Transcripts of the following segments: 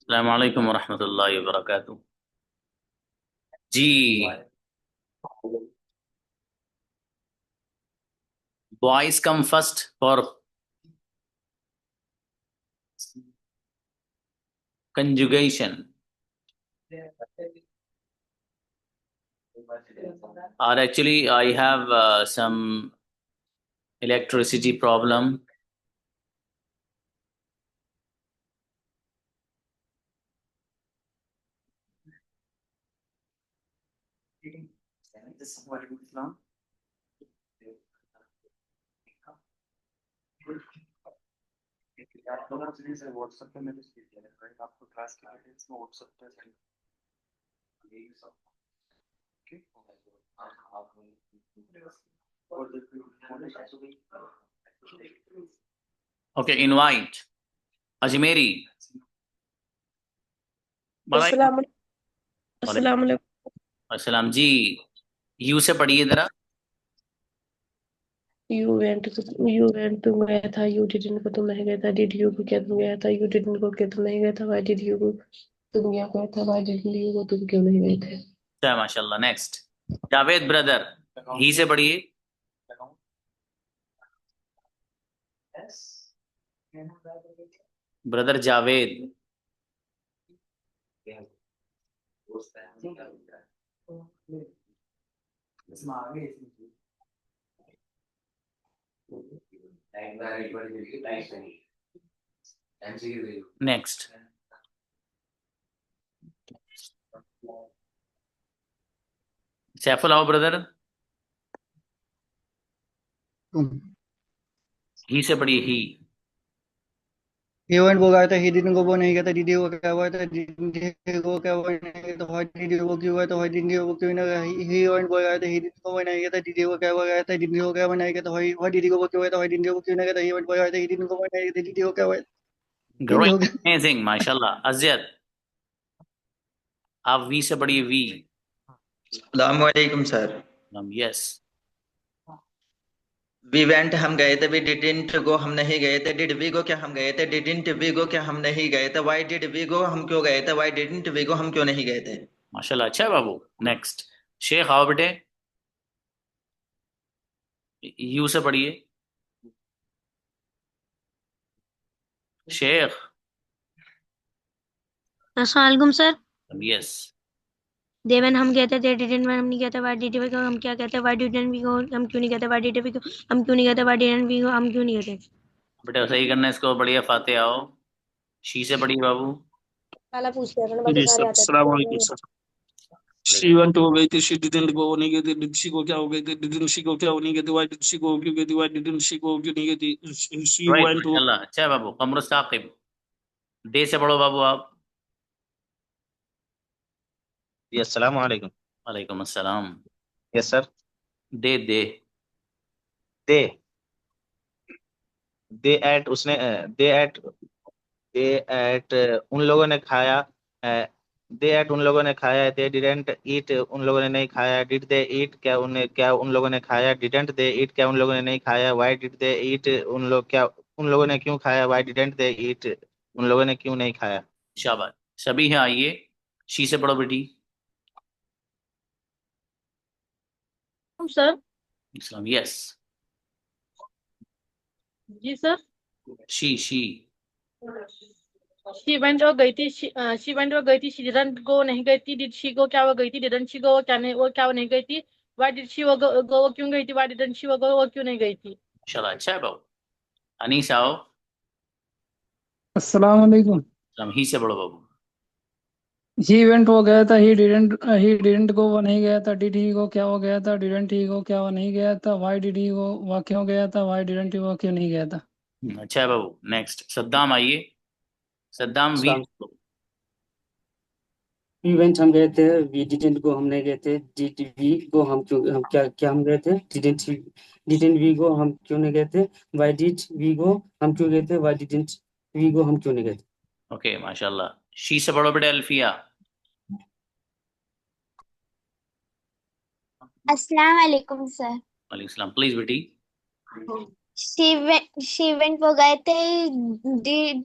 अस्सलाम वालेकुम वरहमतुल्लाहि वबरकातुह। जी, boys come first for conjugation, और actually I have some electricity problem. Okay, invite Ajmeri. बताइए। अस्सलाम अस्सलाम वालेकुम। अस्सलाम जी। यू से पढ़िए जरा। यू वेंट तुम गया था, यू डिडंट को तुम नहीं गया था, डिड यू को क्या तुम गया था, यू डिडंट को क्या तुम नहीं गया था, व्हाई डिड यू को तुम गया था, व्हाई डिडंट यू को तुम क्यों नहीं गए थे। अच्छा, माशाल्लाह। Next, Javed brother. ही से पढ़िए। ब्रदर जावेद। नेक्स्ट, सैफुल आओ ब्रदर। ही से पढ़िए। ही। इवेंट वो गया था, ही डिडंट गो वो नहीं गया था, डीडी वो क्या हुआ था, डीडी वो क्या हुआ नहीं गया था, व्हाई डीडी वो क्यों हुआ था, व्हाई डीडी वो क्यों नहीं गया, ही इवेंट वो गया था, ही डिडंट गो वो नहीं गया था, डीडी वो क्या हुआ गया था, डीडी वो क्या हुआ नहीं गया था, व्हाई डीडी वो क्यों हुआ था, व्हाई डीडी वो क्यों नहीं गया था, ही इवेंट वो गया था, ही डिडंट गो वो नहीं गया था, डीडी वो क्या हुआ क्यों नहीं ग्रेट, हो गया। अमेजिंग, माशाल्लाह। अजयद, आप वी से पढ़िए। वी। अस्सलामुअलैकुम सर। यस। वी वेंट हम गए थे, वी डिडंट गो हम नहीं गए थे, डिड वी गो क्या हम गए थे, डिडंट वी गो क्या हम नहीं गए थे, व्हाई डिड वी गो हम क्यों गए थे, व्हाई डिडंट वी गो हम क्यों नहीं गए थे। माशाल्लाह, अच्छा है बाबू। नेक्स्ट, शेख आओ बेटे। यू से पढ़िए। शेख। अस्सलाम वालेकुम सर। यस। देवन हम गए थे, दे डिडंट में हम नहीं गए थे, व्हाई डिड वी गो हम क्या कहते हैं, व्हाई डिडंट वी गो हम क्यों नहीं गए थे, व्हाई डिड वी गो हम क्यों नहीं गए थे, व्हाई डिडंट वी गो हम क्यों नहीं गए थे। बेटा सही करना है इसको। बढ़िया, फाते आओ। शी से पढ़िए बाबू। पहला पूछ लिया था ना, बाकी जी सर, सारे आते अस्सलाम वालेकुम थे। सर। शी वेंट हो गई थी, शी डिडंट गो नहीं गई थी, डिड शी को क्या हो गई थी, डिडंट शी को क्या हो नहीं गई थी, व्हाई डिड शी को क्यों गई थी, व्हाई डिडंट शी को क्यों नहीं गई थी, शी राइट, वेंट हो। माशाल्लाह, अच्छा है बाबू। कमर साकिब। दे से पढ़ो बाबू आप। जी अस्सलाम वालेकुम। वालेकुम अस्सलाम। Yes sir. दे दे। दे दे एट उसने दे एट उन लोगों ने खाया। दे एट उन लोगों ने खाया, दे डिडेंट ईट उन लोगों ने नहीं खाया, डिड दे ईट क्या उन लोगों ने खाया, डिडेंट दे ईट क्या उन लोगों ने नहीं खाया, वाई डिड दे ईट उन लोगों ने क्यों खाया, वाई डिडेंट दे ईट उन लोगों ने क्यों नहीं खाया। शाबाश। सभी हैं, आइए। शी से पढ़ो बेटी। सर। इस्लाम। यस। जी सर। शी। शी वेंट वो गई थी, शी वेंट वो गई थी, शी डिडंट गो नहीं गई थी, डिड शी गो क्या वो गई थी, डिडंट शी गो वो क्या नहीं वो क्या वो नहीं गई थी, व्हाई डिड शी वो गो वो क्यों गई थी, व्हाई डिडंट शी वो गो वो क्यों नहीं गई थी। माशाल्लाह, अच्छा है बाबू। अनीस आओ। अस्सलाम वालेकुम। इस्लाम। ही से पढ़ो बाबू। ही इवेंट हो गया था, ही डिडंट गो वो नहीं गया था, डिड ही गो क्या हो गया था, डिडंट ही गो क्या वो नहीं गया था, व्हाई डिड ही गो वह क्यों गया था, व्हाई डिडंट ही वो क्यों नहीं गया था। अच्छा है बाबू। नेक्स्ट, सद्दाम आइए। Saddam. We. Islam. We went हम गए थे, वी डिडंट गो हम नहीं गए थे, डिड वी गो हम क्यों हम क्या क्या हम गए थे, डिडंट वी गो हम क्यों नहीं गए थे, व्हाई डिड वी गो हम क्यों गए थे, व्हाई डिडंट वी गो हम क्यों नहीं गए थे। ओके, माशाल्लाह। शी से पढ़ो बेटे। अल्फिया। अस्सलाम वालेकुम सर। वालेकुम सलाम। प्लीज बेटी। शी वेंट वो गए थे, did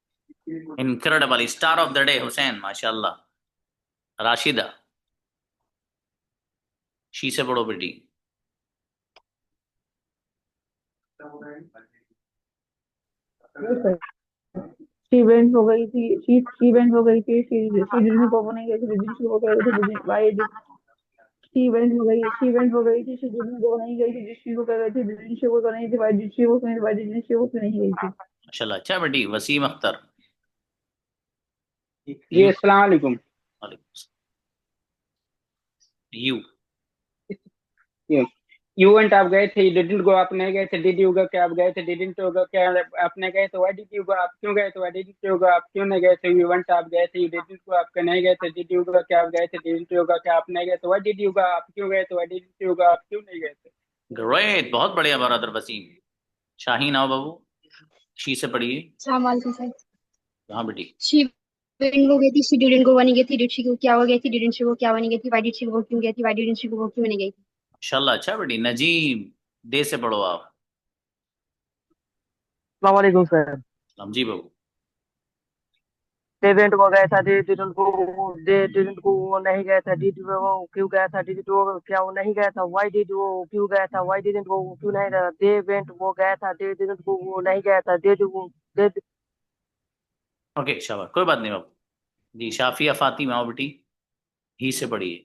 incredible, star of the day Hussain, माशाल्लाह। राशिदा, शी से पढ़ो बेटी। शी वेंट हो गई थी, शी वेंट हो गई थी, शी डिडंट गो वो नहीं गई थी, डिडंट शी वो कह रहे थे, didn't why did she went हो गई, शी वेंट हो गई थी, शी डिडंट गो नहीं गई थी, डिड शी वो कह रहे थे, डिडंट शी वो नहीं थी, व्हाई डिड शी वो व्हाई डिडंट शी वो नहीं गई थी। माशाल्लाह, अच्छा बेटी। वसीम अख्तर, जी अस्सलाम वालेकुम। यू यू वेंट आप गए थे, डिडंट गो आप नहीं गए थे, डिड यू गो क्या आप गए थे, डिडंट यू गो क्या आप नहीं गए थे, व्हाई डिड यू गो आप क्यों गए थे, व्हाई डिडंट यू गो आप क्यों नहीं गए थे, यू वेंट आप गए थे, यू डिडंट गो आप नहीं गए थे, डिड यू गो क्या आप गए थे, डिडंट यू गो क्या आप नहीं गए थे, व्हाई डिड यू गो आप क्यों गए थे, व्हाई डिडंट यू गो आप क्यों नहीं गए थे। ग्रेट, बहुत बढ़िया बरादर वसीम। शाहीन आओ बाबू, शी से पढ़िए। अस्सलाम वालेकुम सर। हाँ बेटी। शी वेंट हो गई थी, शी डिडंट गो बनी गई थी, डिड शी गो क्या हो गई थी, डिडंट शी गो क्या बनी गई थी, व्हाई डिड शी गो क्यों गई थी, व्हाई डिडंट शी गो क्यों नहीं गई थी। माशाल्लाह, अच्छा बेटी। नजीम, दे से पढ़ो आप। अस्सलाम वालेकुम सर। हम जी बाबू। दे वेंट को गया था, दे डिडंट को वो नहीं गया था, डिड वो क्यों गया था, डिड वो क्या वो नहीं गया था, व्हाई डिड वो क्यों गया था, व्हाई डिडंट वो क्यों नहीं गया, दे वेंट वो गया था, दे डिडंट को वो नहीं गया था, दे ओके शाबाश, कोई बात नहीं बाबू जी। शाफिया फातिमा आओ बेटी, ही से पढ़िए।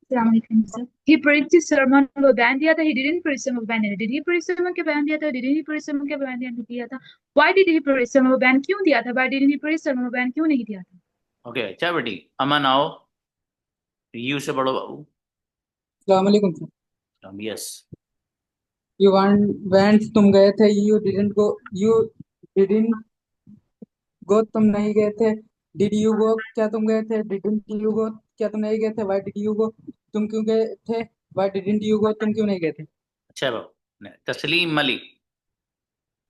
अस्सलाम वालेकुम सर। ही परिश्रम वो बयान दिया था, he didn't परिश्रम वो बयान दिया था, did he परिश्रम के बयान दिया था, didn't he परिश्रम के बयान दिया था, why did he परिश्रम वो बयान क्यों दिया था, why didn't he परिश्रम वो बयान क्यों नहीं दिया था। ओके अच्छा बेटी। अमन आओ, यू से पढ़ो बाबू। अस्सलाम वालेकुम सर। यस। यू वेंट तुम गए थे, you didn't go, you didn't go तुम नहीं गए थे, डिड यू गो क्या तुम गए थे, डिडंट यू गो क्या तुम नहीं गए थे, व्हाई डिड यू गो तुम क्यों गए थे, Why didn't you go? तुम क्यों नहीं गए थे? अच्छा है बाबू। तस्लीम मलिक।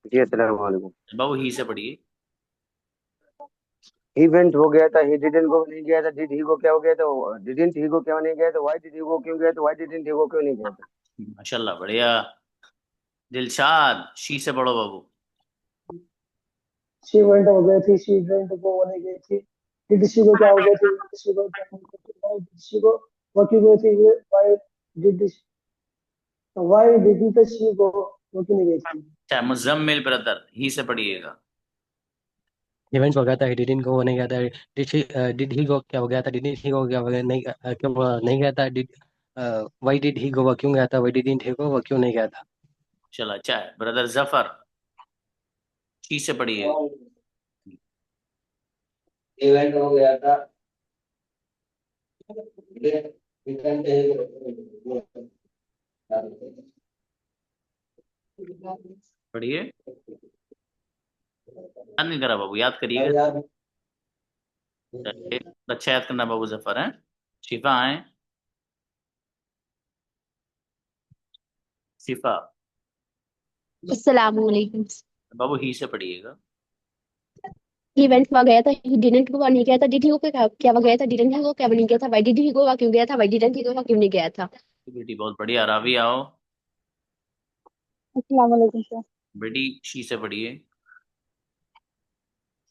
जी अस्सलाम वालेकुम। बाबू ही से पढ़िए। इवेंट हो गया था, ही डिडंट गो नहीं गया था, डिड ही गो क्या हो गया था, डिडंट ही गो क्या नहीं गया था, व्हाई डिड ही गो क्यों गया था, व्हाई डिडंट ही गो क्यों नहीं गया था। माशाल्लाह बढ़िया। दिलशाद शी से पढ़ो बाबू। शी वेंट हो गई थी, शी वेंट गो वो नहीं गई थी। डिड शी को क्या हो गया थी, डिड शी को क्या हो गया थी, व्हाई डिड शी को वो क्यों गई थी, व्हाई डिडंट शी गो वो क्यों नहीं गई थी। अच्छा मुजम्मिल ब्रदर ही से पढ़िएगा। इवेंट हो गया था, ही डिडंट गो नहीं गया था, डिड ही गो क्या हो गया था, डिडंट ही गो क्या हो गया नहीं क्यों नहीं गया था, व्हाई डिड ही गो वो क्यों गया था, व्हाई डिडंट ही गो वो क्यों नहीं गया था। चलो अच्छा है। ब्रदर जफर शी से पढ़िएगा। इवेंट हो गया था, पढ़िए। याद नहीं करा बाबू, याद करिएगा। अच्छा याद करना बाबू जफर है। शिफा आए। शिफा अस्सलाम वालेकुम। बाबू ही से पढ़िएगा। इवेंट हुआ गया था, ही डिडंट हुआ नहीं गया था, डिड ही को क्या हुआ गया था, डिडंट ही को क्या नहीं गया था, व्हाई डिड ही को क्यों गया था, व्हाई डिडंट ही को क्यों नहीं गया था। बेटी बहुत बढ़िया। रावी आओ। अस्सलाम वालेकुम सर। बेटी शी से पढ़िए।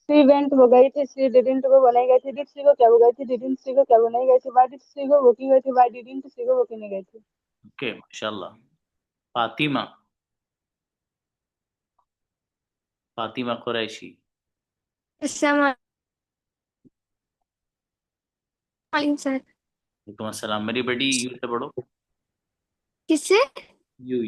सी वेंट हो गई थी, सी डिडंट को वो नहीं गई थी, डिड सी को क्या हो गई थी, डिडंट सी को क्या वो नहीं गई थी, व्हाई डिड सी को वो क्यों गई थी, व्हाई डिडंट सी को वो क्यों नहीं गई थी। ओके माशाल्लाह। फातिमा फातिमा कुरैशी। अस्सलाम वालेकुम सर। वालेकुम अस्सलाम। मेरी बेटी यू से पढ़ो। किससे? यू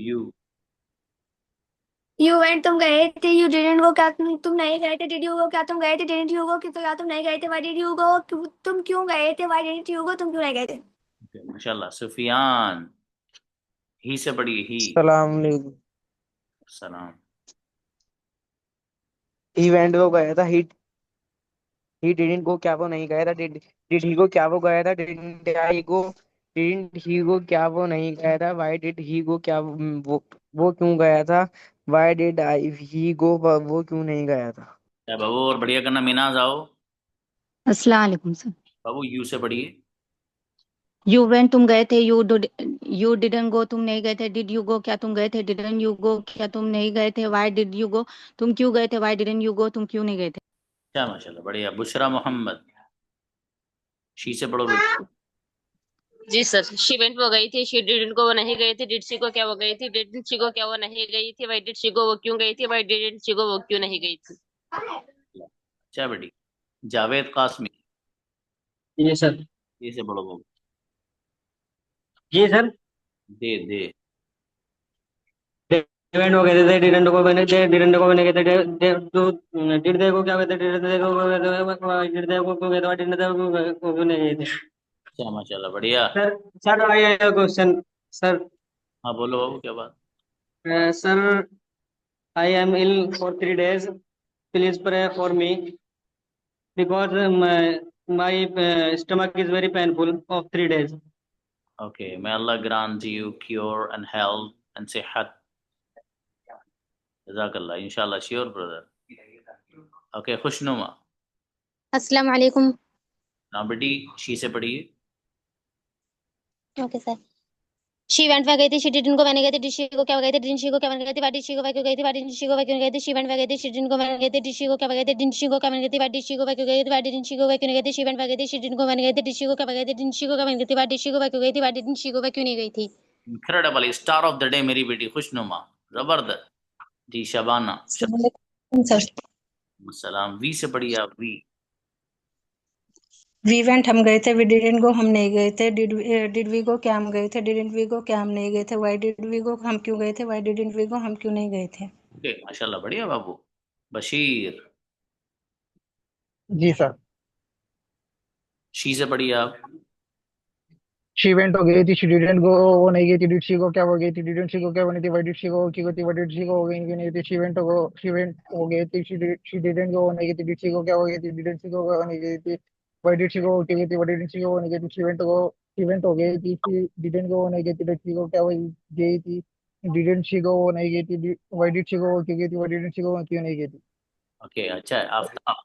यू वेंट तुम गए थे, यू डिडंट गो क्या तुम नहीं गए थे, डिड यू गो क्या तुम गए थे, डिडंट यू गो क्या तुम नहीं गए थे, व्हाई डिड यू गो तुम क्यों गए थे, व्हाई डिडंट यू गो तुम क्यों नहीं गए थे। ओके माशाल्लाह। सुफियान ही से पढ़िए। ही सलाम वालेकुम। सलाम। इवेंट हो गया था, ही डिडंट गो क्या वो नहीं गया था, डिड ही गो क्या वो गया था, डिडंट ही गो क्या वो नहीं गया था, व्हाई डिड ही गो क्या वो क्यों गया था, व्हाई डिड आई ही गो वो क्यों नहीं गया था। क्या बाबू और बढ़िया करना। मिनाज आओ। अस्सलाम वालेकुम सर। बाबू यू से पढ़िए। यू वेंट तुम गए थे, यू डिडंट गो तुम नहीं गए थे, डिड यू गो क्या तुम गए थे, डिडंट यू गो क्या तुम नहीं गए थे, व्हाई डिड यू गो तुम क्यों गए थे, व्हाई डिडंट यू गो तुम क्यों नहीं गए थे। क्या माशाल्लाह बढ़िया। बुशरा मोहम्मद शी से पढ़ो बेटी। जी सर। शी वेंट वो गई थी, शी डिडंट को वो नहीं गई थी, डिड सी को क्या वो गई थी, डिडंट सी को क्या वो नहीं गई थी, व्हाई डिड सी को वो क्यों गई थी, व्हाई डिडंट सी को वो क्यों नहीं गई थी। अच्छा बेटी। जावेद कासमी ये सर। ये से पढ़ो बाबू। जी सर। दे इवेंट हो गए थे, डिडंट को मैंने गए थे, डिड दे को क्या कहते, डिड दे को क्यों कहते, डिड दे को क्यों नहीं गए थे। अच्छा माशाल्लाह बढ़िया। Sir sir I have question sir. हाँ बोलो बाबू क्या बात। Sir I am ill for 3 days, please pray for me because my stomach is very painful of 3 days. Okay, may Allah grant you cure and health and sihat. Jazakallah. Inshallah, sure brother. Okay, खुशनुमा। अस्सलाम वालेकुम। ना बेटी she से पढ़िए। Okay sir. She went वह गई थी, शी डिडंट को मैंने गई थी, डिड शी को क्या गई थी, डिडंट शी को क्या मैंने गई थी, व्हाई डिड शी को वह क्यों गई थी, व्हाई डिडंट शी को वह क्यों गई थी, शी वेंट वह गई थी, शी डिडंट को मैंने गई थी, डिड शी को क्या गई थी, डिडंट शी को क्या मैंने गई थी, व्हाई डिड शी को वह क्यों गई थी, व्हाई डिडंट शी को वह क्यों नहीं गई थी, शी वेंट वह गई थी, शी डिडंट को मैंने गई थी, डिड शी को क्या गई थी, डिडंट शी को क्या मैंने गई थी, व्हाई डिड शी को वह क्यों गई थी, व्हाई डिडंट शी को वह क्यों नहीं गई थी। Incredible, star of the day मेरी बेटी खुशनुमा, जबरदस्त। जी शबाना। सलाम। वी से पढ़िए आप। वी वेंट हम गए थे, वी डिडंट गो हम नहीं गए थे, डिड वी गो क्या हम गए थे, डिडंट वी गो क्या हम नहीं गए थे, व्हाई डिड वी गो हम क्यों गए थे, व्हाई डिडंट वी गो हम क्यों नहीं गए थे। ओके माशाल्लाह बढ़िया बाबू। बशीर जी सर। शी से पढ़िए आप। शी वेंट हो गई थी, शी डिडंट गो वो नहीं गई थी, डिड शी को क्या हो गई थी, डिडंट शी को क्या बनी थी, व्हाई डिड शी को की गई थी, व्हाई डिड शी को हो गई क्यों नहीं थी, शी वेंट हो गई थी, शी डिडंट गो नहीं गई थी, डिड शी को क्या हो गई थी, डिडंट शी को नहीं गई थी, व्हाई डिड शी को की गई थी, व्हाई डिडंट शी को नहीं गई थी, शी वेंट गो इवेंट हो गई थी, शी डिडंट गो नहीं गई थी, डिड शी गो क्या वही गई थी, डिडंट शी गो वो नहीं गई थी, व्हाई डिड शी गो वो क्यों गई थी, व्हाई डिडंट शी गो वो क्यों नहीं गई थी। ओके अच्छा है। आफ्ताब,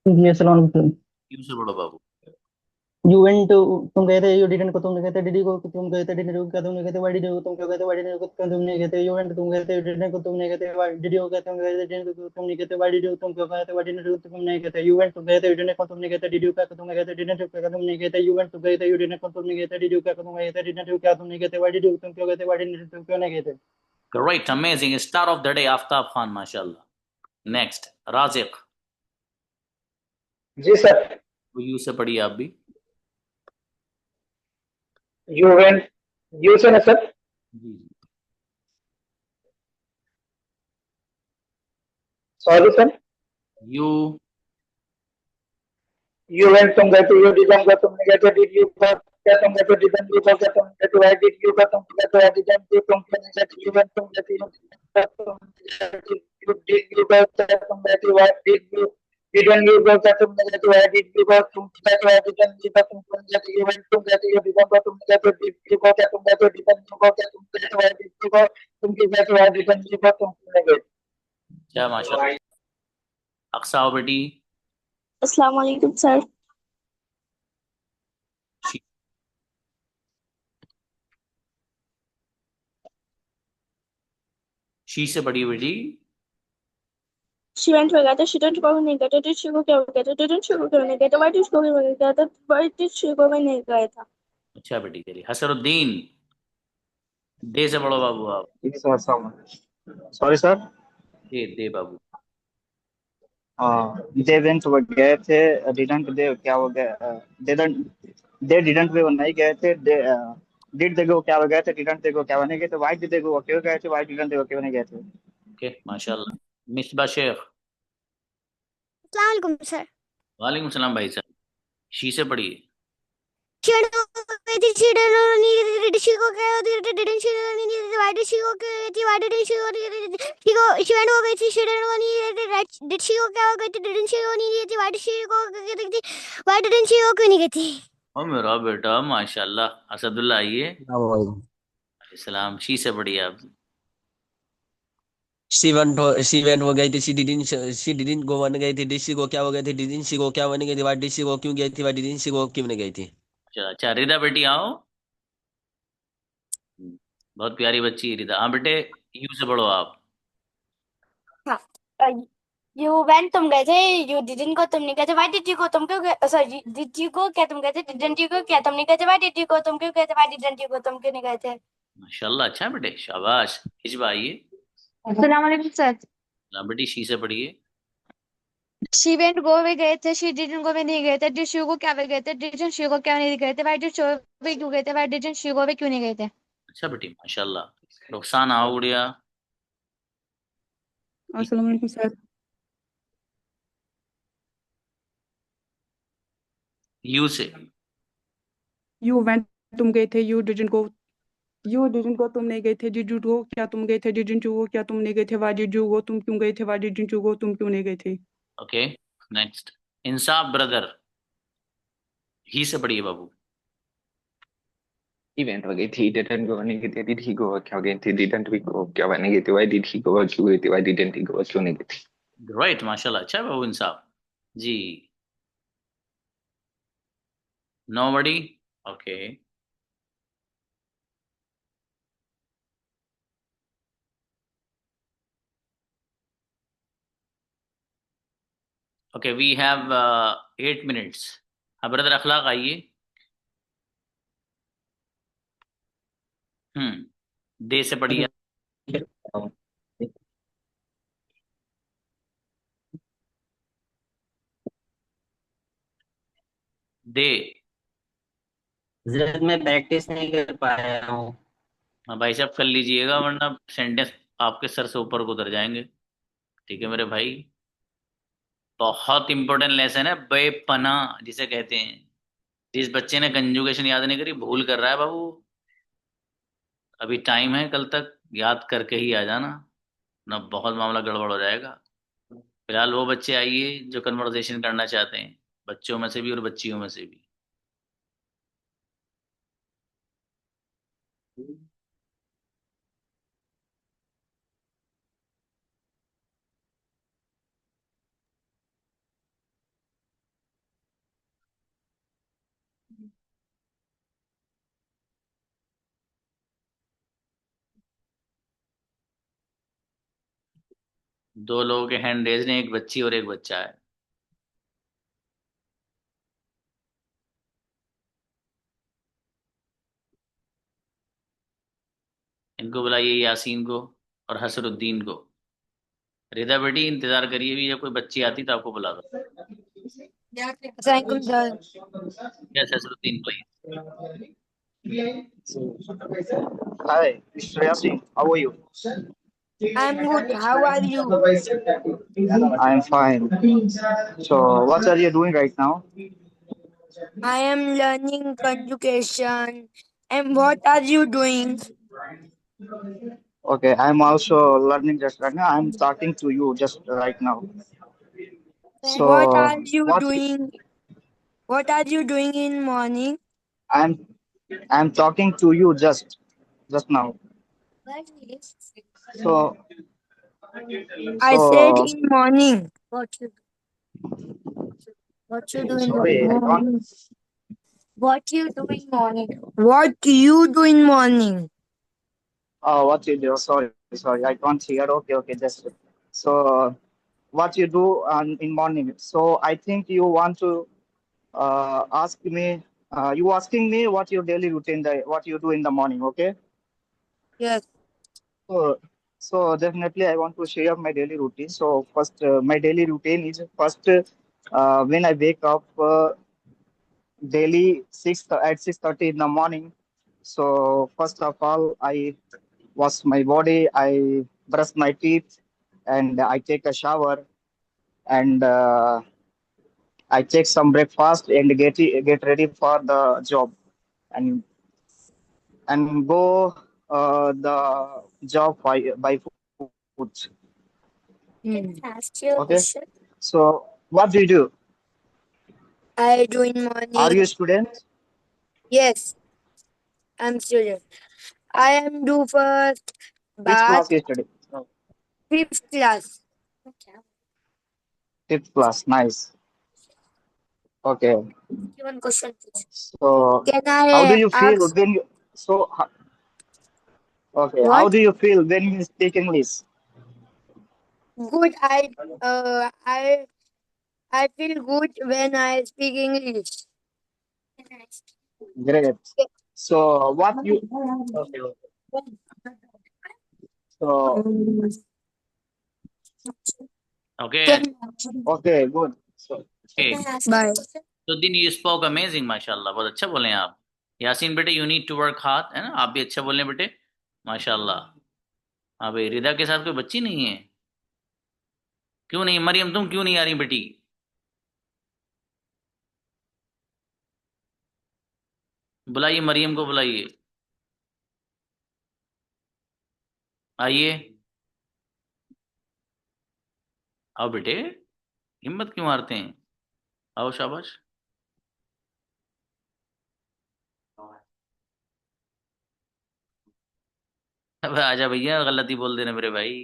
जी अस्सलाम वालेकुम। क्यों से पढ़ो बाबू। यू वेंट, तुम गए थे, यू डिडंट को तुम नहीं गए थे, डिडी को तुम गए थे, डिडी को क्या तुम नहीं गए थे, वाई डिड को तुम क्यों गए थे, वाई डिड को तुम नहीं गए थे, यू वेंट तुम गए थे, यू डिडंट को तुम नहीं गए थे, वाई डिड को क्या तुम गए थे, डिडंट को तुम नहीं गए थे, वाई डिड को तुम क्यों गए थे, वाई डिडंट को तुम नहीं गए थे, यू वेंट तुम गए थे, यू डिडंट को तुम नहीं गए थे, डिड को क्या तुम गए थे, डिडंट को क्या तुम नहीं गए थे, यू वेंट तुम गए थे, यू डिडंट को तुम नहीं गए थे, डिड को क्या तुम गए थे, डिडंट को क्या तुम नहीं गए थे, वाई डिड को तुम क्यों गए थे, वाई डिडंट तुम क्यों नहीं गए थे। Great, amazing, star of the day Aftab Khan, माशाल्लाह। नेक्स्ट राजिक। जी सर। वो यू से पढ़िए आप भी। यू वेंट, यू से ना sir. Sorry sir. You you went तुम गए थे, यू डिडंट गो तुम नहीं गए थे, डिड यू गो क्या तुम गए थे, डिडंट यू गो क्या तुम गए थे, व्हाई डिड यू गो तुम गए थे, व्हाई डिडंट यू तुम क्यों नहीं गए थे, यू वेंट तुम गए थे, यू डिड यू गो क्या तुम गए थे, why did you didn't you go क्या तुम नहीं गए थे, व्हाई डिड यू गो तुम गए थे, व्हाई डिडंट यू गो तुम क्यों नहीं गए थे, यू वेंट तुम गए थे, यू डिडंट गो तुम गए थे, डिड यू गो क्या तुम गए थे, डिडंट यू गो क्या तुम गए थे, व्हाई डिड यू गो तुम क्यों गए थे, व्हाई डिडंट यू गो तुम क्यों नहीं गए थे। क्या माशाल्लाह। अक्सा बेटी। अस्सलाम वालेकुम सर। शी से पढ़िए बेटी। शी वेंट हो गया था, शी डिडंट गो नहीं गया था, डिड शी गो क्या हो गया था, डिडंट शी गो क्यों नहीं गया था, व्हाई डिड शी गो नहीं गया था, व्हाई डिड शी गो नहीं गया था। अच्छा बेटी चलिए। हसरुद्दीन, दे से पढ़ो बाबू आप। Sorry sir. They Babu. They went वो गए थे, डिडंट दे क्या हो गया, दे डिडंट वे वो नहीं गए थे, डिड दे गो क्या हो गए थे, डिडंट दे गो क्या वो नहीं गए थे, व्हाई डिड दे गो वो क्यों गए थे, व्हाई डिडंट दे गो क्यों नहीं गए थे। ओके माशाल्लाह। मिसबा शेख। अस्सलाम वालेकुम सर। वालेकुम सलाम भाई साहब। शी से पढ़िए। ओ मेरा बेटा माशाल्लाह। असदुल्ला आइए। सलाम। शी से पढ़िए आप। शी वेंट हो गई थी, शी डिडंट गो वन गई थी, डिड शी गो क्या हो गई थी, डिडंट शी गो क्या वन गई थी, व्हाई डिड शी गो क्यों गई थी, व्हाई डिडंट शी गो क्यों नहीं गई थी। अच्छा अच्छा। रिदा बेटी आओ। बहुत प्यारी बच्ची है रिदा। हाँ बेटे, यू से पढ़ो आप। यू वेंट तुम गए थे, यू डिडंट गो तुम नहीं गए थे, व्हाई डिड यू गो तुम क्यों गए, सॉरी डिड यू गो क्या तुम गए थे, डिडंट यू गो क्या तुम नहीं गए थे, व्हाई डिड यू गो तुम क्यों गए थे, व्हाई डिडंट यू गो तुम क्यों नहीं गए थे। माशाल्लाह अच्छा है बेटे, शाबाश। हिजबा आइए। अस्सलाम वालेकुम सर। हाँ बेटी, शी से पढ़िए। शी वेंट गो वे गए थे, शी डिडंट गो वे नहीं गए थे, डिड शी गो क्या वे गए थे, डिडंट शी गो क्या नहीं गए थे, व्हाई डिड शी वे क्यों गए थे, व्हाई डिडंट शी गो वे क्यों नहीं गए थे। अच्छा बेटी माशाल्लाह। रुखसान आओ गुड़िया। अस्सलाम वालेकुम सर। यू से। यू वेंट तुम गए थे, you didn't go, you didn't go तुम नहीं गए थे, डिड यू गो क्या तुम गए थे, डिडंट यू गो क्या तुम नहीं गए थे, व्हाई डिड यू गो तुम क्यों गए थे, व्हाई डिडंट यू गो तुम क्यों नहीं गए थे। Okay next. इंसाफ ब्रदर। ही से पढ़िए बाबू। इवेंट हो गई थी, डिडंट गो नहीं गई थी, डिड ही गो क्या हो गई थी, डिडंट वी गो क्या नहीं गई थी, व्हाई डिड ही गो क्यों गई थी, व्हाई डिडंट ही गो क्यों नहीं गई थी। राइट माशाल्लाह। अच्छा है बाबू Insaf ji. Nobody. Okay okay we have 8 minutes। हाँ ब्रदर अखलाक आइए। दे से पढ़िए। दे। मैं प्रैक्टिस नहीं कर पाया हूँ। हाँ भाई साहब कर लीजिएगा, वरना सेंटेंस आपके सर से ऊपर को उतर जाएंगे। ठीक है मेरे भाई। बहुत इंपॉर्टेंट लेसन है बेपनाह जिसे कहते हैं। जिस बच्चे ने कंजुगेशन याद नहीं करी भूल कर रहा है बाबू। अभी टाइम है, कल तक याद करके ही आ जाना, ना बहुत मामला गड़बड़ हो जाएगा। फिलहाल वो बच्चे आइए जो कन्वर्सेशन करना चाहते हैं, बच्चों में से भी और बच्चियों में से भी। दो लोगों के हैंड रेज ने, एक बच्ची और एक बच्चा है। इनको बुलाइए, यासीन को और हसरुद्दीन को। रिदा बेटी इंतजार करिए, भी जब कोई बच्ची आती तो आपको बुला दो। Assalamualaikum sir. यस, हसरुद्दीन बुलाइए। Hi, Mr. Yasin. How are you? I'm good. How are you? I'm fine. So, what are you doing right now? I am learning conjugation. And what are you doing? Okay, I'm also learning just right now. I'm talking to you just right now. What are So, you what doing? What are you doing in morning? I'm I'm talking to you just now. So, I said so in morning. What you do in the sorry, I don't. morning? What you do in morning? What you do in morning? Oh, what you do? Sorry, I can't hear. Okay, just so what you do in morning. So I think you want to ask me. You asking me what your daily routine, what you do in the morning. Okay. Yes. So so definitely I want to share my daily routine. So first, my daily routine is first when I wake up daily 6:30 in the morning. So first of all, I wash my body, I brush my teeth, and I take a shower, and I take some breakfast and get ready for the job, and go the job by foot. Can I ask you a Okay. question? So what do you do? I do in Are you a morning. student? Yes, I'm student. I am do first Which bath, class you study? Oh, 5th class. fifth class. Nice. Okay. One question, please. So Can how do I you feel ask when you so okay? How what? do you feel when you speak English? Good. Uh I I feel good when I speak English. Great. So what you okay? So Um, okay okay, good. So okay. Bye. तो दिन you spoke amazing, माशाल्लाह, बहुत अच्छा बोले हैं आप। यासीन बेटे, you need to work hard, है ना, आप भी अच्छा बोले हैं बेटे, माशाल्लाह। हाँ भाई, रिदा के साथ कोई बच्ची नहीं है? क्यों नहीं? मरियम, तुम क्यों नहीं आ रही बेटी? बुलाइए, मरियम को बुलाइए, आइए, आओ बेटे, हिम्मत क्यों हारते हैं? आओ, शाबाश। अब आजा भैया, गलती बोल देना मेरे भाई।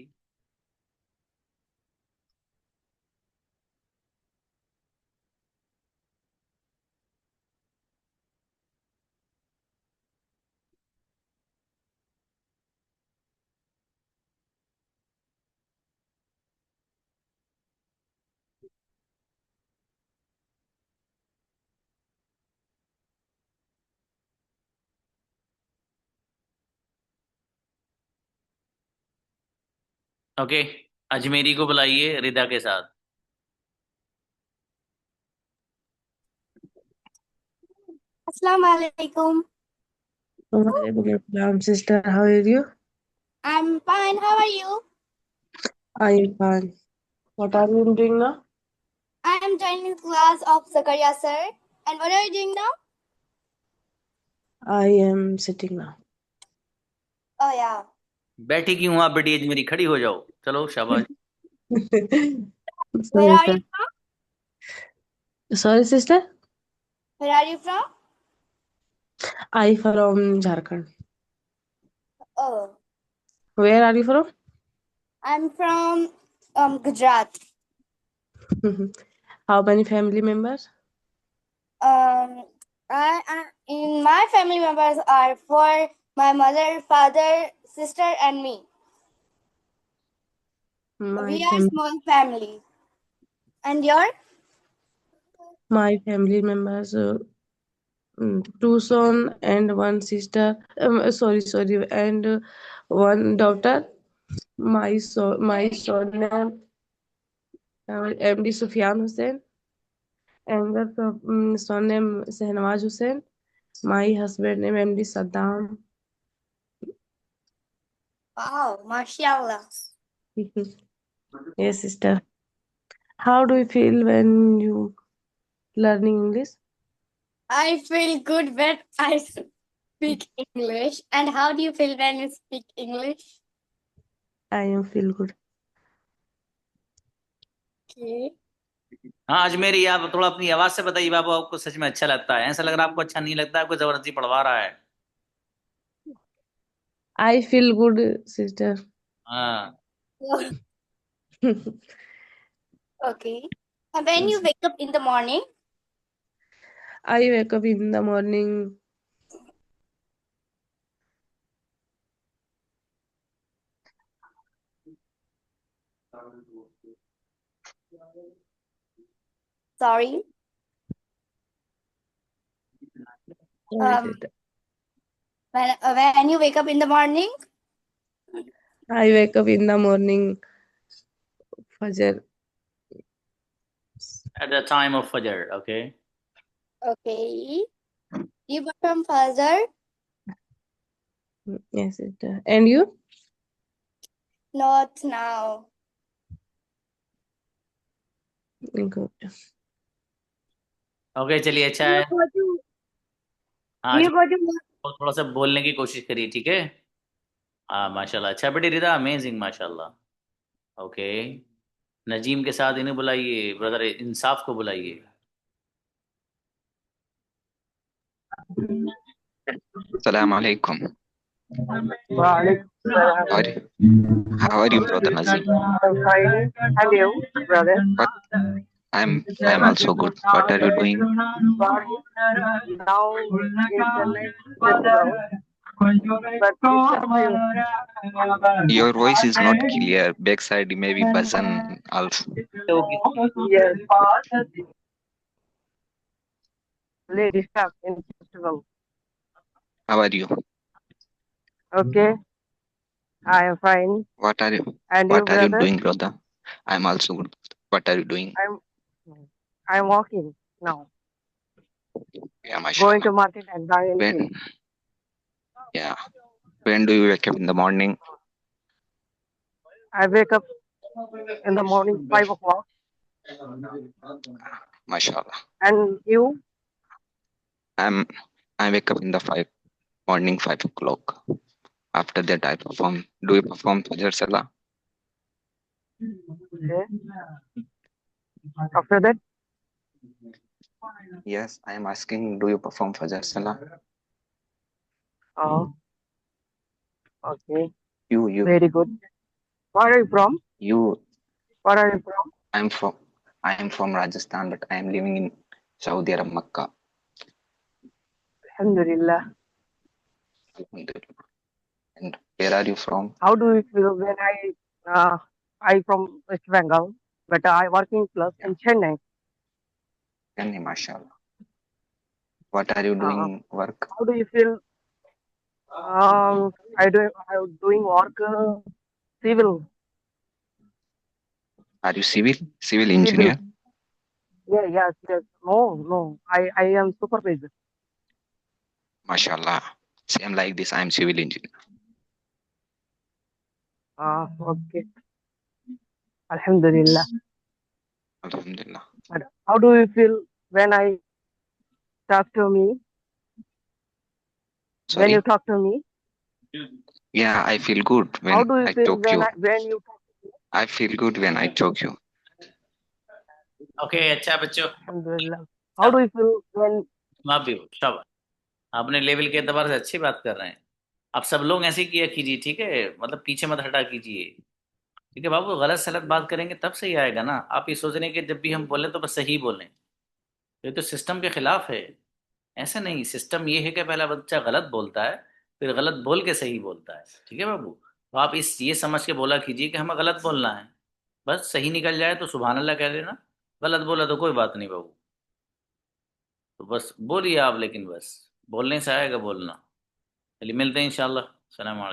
ओके, अजमेरी को बुलाइए रिदा के साथ। Assalamualaikum. Walaikum sister. How are you? I'm fine. How are you? I am fine. What are you doing now? I am joining class of Zakaria sir. And what are you doing now? I am sitting now. Oh yeah. बैठी क्यों आप बेटी अजमेरी? खड़ी हो जाओ, चलो, शाबाश। Where Sorry, are sir. you from? Sorry, sister. Where are you from? I from Jharkhand. Oh, Where are you from? I'm from Gujarat. How many family members? In my family members are four: my mother, father, sister, and me. My We are fam small family. And your? my family members, two son and one sister. Sorry, and one daughter. My son name MD Sufyan Hussain, and the son name Sehnawaz Hussain. My husband name MD Saddam. Wow, mashallah. Yes, sister. How do you feel when you learning English? I feel good when I speak English. And how do you feel when you speak English? I am feel good. Okay. हाँ अजमेरी, आप थोड़ा अपनी आवाज से बताइए बाबू, आपको सच में अच्छा लगता है? ऐसा लग रहा है आपको अच्छा नहीं लगता है, आपको जबरदस्ती पढ़वा रहा है। I feel good, sister. हाँ Okay. And when you wake up in the morning, I wake up in the morning. sorry. Sister. When you wake up in the morning, I wake up in the morning. Fajr. at the time of Fajr, okay? okay, you become Fajr. Yes, sister. And you? Not now. Good. Okay चलिए, अच्छा है। हाँ थोड़ा सा बोलने की कोशिश करिए, ठीक है? हाँ माशाल्लाह, अच्छा बेटी रिदा, अमेजिंग माशाल्लाह। ओके, नजीम के साथ इन्हें बुलाइए, ब्रदर इंसाफ को बुलाइए। Assalamu alaikum. Waalaikumsalam. How are you, brother Nazim? I'm fine. And you, brother? What? I'm also good. What are you doing? Sorry. Now internet went down. But Your voice is not clear. Backside maybe buzzer also. yes. Ladies stuff in festival. How are you? Okay. I am fine. What are you? And you, What are you brother? doing, brother? I'm also good. What are you doing? I'm walking now. Yeah, mashallah. Going to market and buying When? things. Yeah. When do you wake up in the morning? I wake up in the morning 5 o'clock. Mashallah. And you? I wake up in the morning 5 o'clock. After that I perform. Do you perform Fajr Salah? Okay. After that? Yes, I am asking, do you perform Fajr Salah? Oh. Okay. You. Very good. Where are you from? You. Where are you from? I am from Rajasthan, but I am living in Saudi Arabia, Makkah. Alhamdulillah. Alhamdulillah. And where are you from? How do you feel when I from West Bengal, but I working plus in Chennai. Chennai, mashallah. What are you doing work? How do you feel? I'm doing work civil. Are you civil engineer? Yeah, yes. No. I am supervisor. Mashallah. Same like this, I am civil engineer. Okay. Alhamdulillah. Alhamdulillah. But how do you feel when I talk to me? Sorry? When you talk to me? Yeah, I feel good when How do you I feel talk you. when you talk to me? I feel good when I talk you. Okay अच्छा बच्चों, Alhamdulillah. How do you feel when माफ भी हो, शाबाश, अपने level के एतबार से अच्छी बात कर रहे हैं। आप सब लोग ऐसे किया कीजिए, ठीक है, मतलब पीछे मत हटा कीजिए। ठीक है बाबू, गलत सलत बात करेंगे तब सही आएगा ना। आप ये सोच रहे हैं कि जब भी हम बोलें तो बस सही बोलें, ये तो सिस्टम के खिलाफ है। ऐसा नहीं, सिस्टम ये है कि पहला बच्चा गलत बोलता है, फिर गलत बोल के सही बोलता है। ठीक है बाबू, तो आप इस ये समझ के बोला कीजिए कि हमें गलत बोलना है, बस सही निकल जाए तो सुभान अल्लाह कह देना, गलत बोला तो कोई बात नहीं बाबू। तो बस बोलिए आप, लेकिन बस बोलने से आएगा बोलना। चलिए मिलते हैं इंशाल्लाह। सलाम अलैकुम।